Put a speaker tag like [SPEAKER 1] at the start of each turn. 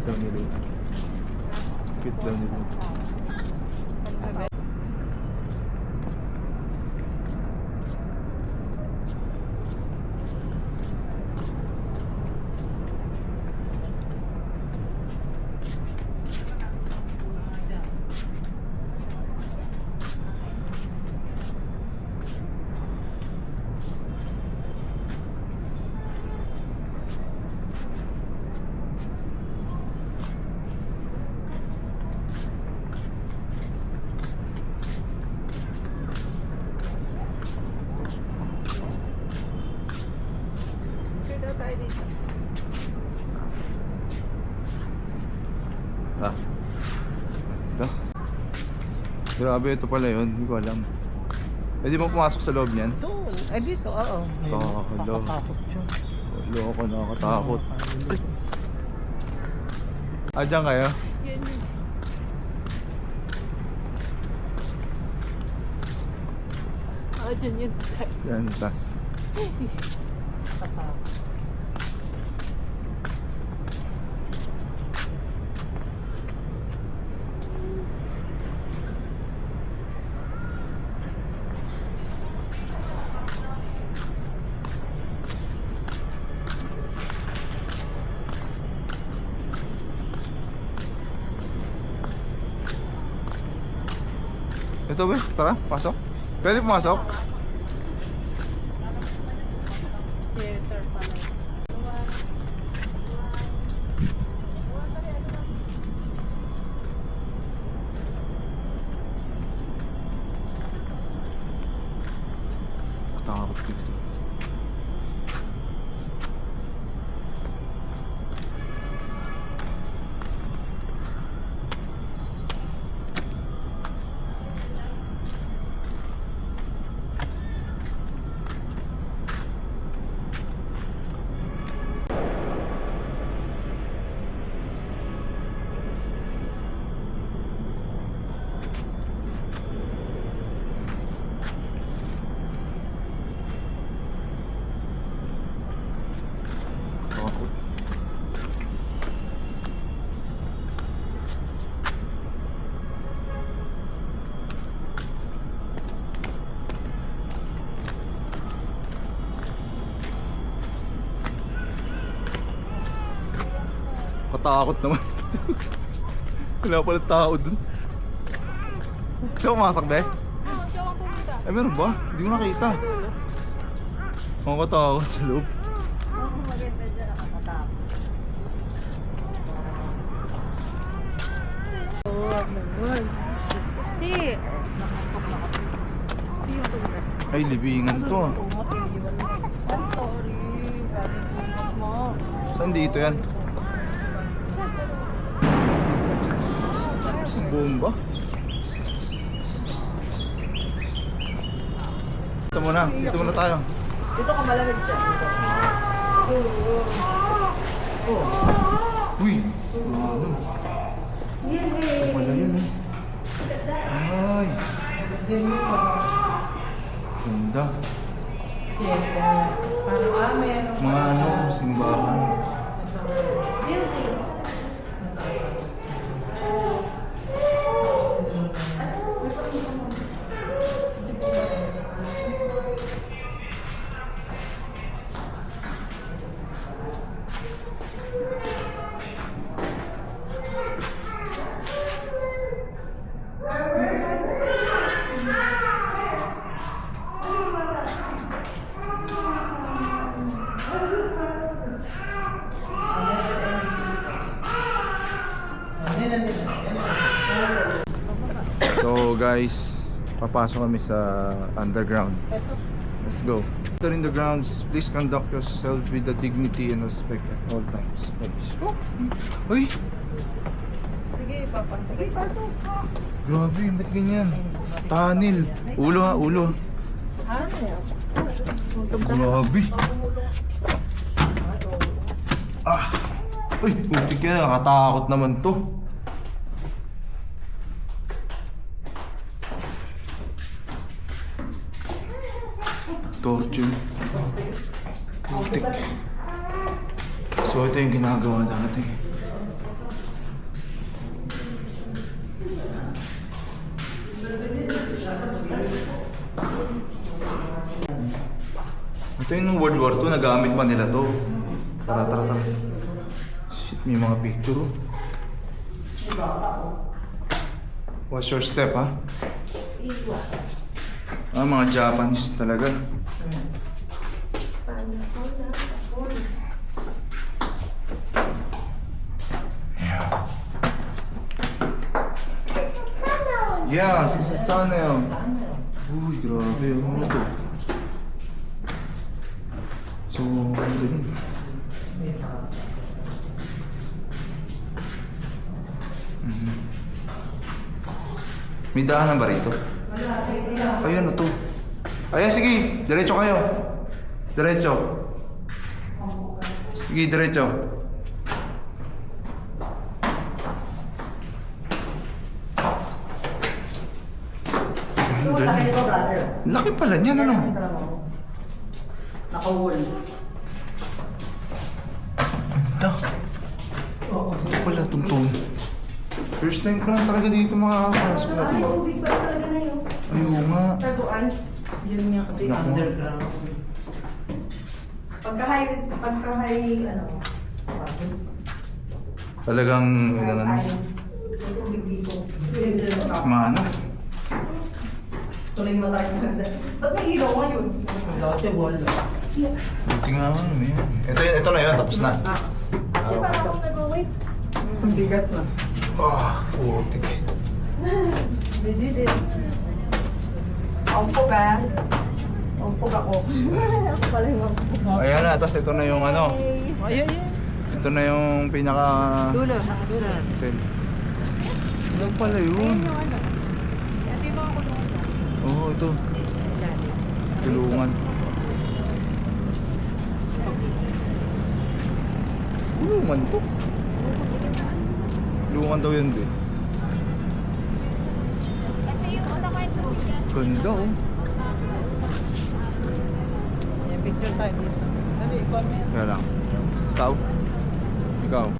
[SPEAKER 1] daw ni Lou. Cute daw ni Lou. Ah. Ito. Grabe, ito pala yun. Hindi ko alam. Pwede mo pumasok sa loob niyan?
[SPEAKER 2] Ito. Ay, dito. Oo.
[SPEAKER 1] Nakakatakot siya. Loko, nakakatakot. Ay! Diyan kayo?
[SPEAKER 2] Yan yun. Dyan yun.
[SPEAKER 1] Yan, tas. Ito ba? Tara, pasok. Pwede pumasok?
[SPEAKER 2] Theater pala.
[SPEAKER 1] Takot dito. Takot. Katakot naman. Wala pala tao dun. Gusto mo pumasok, be? Ay, meron ba? Hindi ko nakita. Ang katakot sa loob.
[SPEAKER 2] Maganda dyan. Nakakatakot. Oh, my God. Stairs. Nakatok na kasi. Sino to ba?
[SPEAKER 1] Ay, libingan to.
[SPEAKER 2] Umot, iniwan mo. I'm sorry. Very good mo.
[SPEAKER 1] Saan dito yan? Bomba? Dito muna tayo.
[SPEAKER 2] Dito ka malamig dyan. Dito.
[SPEAKER 1] Uy! Ano? Wala yun eh. Ay! Ganda.
[SPEAKER 2] Parang amin.
[SPEAKER 1] Mga ano, simbahan. So guys, papasok kami sa underground. Let's go. Enter in the grounds, please conduct yourself with the dignity and respect at all times. Uy!
[SPEAKER 2] Sige, papa. Sige, pasok.
[SPEAKER 1] Grabe, ba't ganyan? Tunnel. Ulo ha, ulo. Grabe. Ah! Uy, buti ka, nakatakot naman to. Torture. Putik. So ito yung ginagawa dati. Ito yung World War II, nagamit pa nila to. Tara. Shit, may mga picture oh. Watch your step ha. Mga Japanese talaga. Yeah, sa channel. Uy, grabe. Ano to? So, ang galing. May daanan ba rito? Ayan, ano to? Ayan, sige. Diretso kayo. Diretso. Sige, diretso. Ang galing. Laki pala niyan, ano?
[SPEAKER 3] Naka-wall.
[SPEAKER 1] Ganda. Ito pala tungtong. First time ko lang talaga dito mga karas ko na to.
[SPEAKER 3] Hindi pa talaga na yun.
[SPEAKER 1] Ayaw nga.
[SPEAKER 3] Taguan. Yun nga kasi
[SPEAKER 1] Naku.
[SPEAKER 3] underground. Pagka-high, ano,
[SPEAKER 1] Talagang, ano na.
[SPEAKER 3] tubig dito.
[SPEAKER 1] Maano?
[SPEAKER 3] Tuloy mo tayo maganda. Ba't may ilaw ngayon? Dati wall.
[SPEAKER 1] Buti nga ako naman yan. Ito na yun, tapos na.
[SPEAKER 2] Di ba ako nag-wait?
[SPEAKER 3] Ang bigat na.
[SPEAKER 1] Putik.
[SPEAKER 3] Bidi din. Aumpog ah. Aumpog ako.
[SPEAKER 2] Ako pala yung
[SPEAKER 1] Ayan na, tapos ito na yung ano.
[SPEAKER 3] Ayun.
[SPEAKER 1] Ito na yung pinaka...
[SPEAKER 3] Dulo, nakasulat.
[SPEAKER 1] hotel. Ano pala yun?
[SPEAKER 2] yung ano. Ito yung mga kulungan.
[SPEAKER 1] Oo, ito. Tulungan. Tulungan to? Tulungan daw yun din.
[SPEAKER 2] Kasi yung una ko yung tubig yan.
[SPEAKER 1] Ganda oh.
[SPEAKER 3] Picture tayo dito. Dali, ikaw na yan.
[SPEAKER 1] Kaya lang. Ikaw? Ikaw?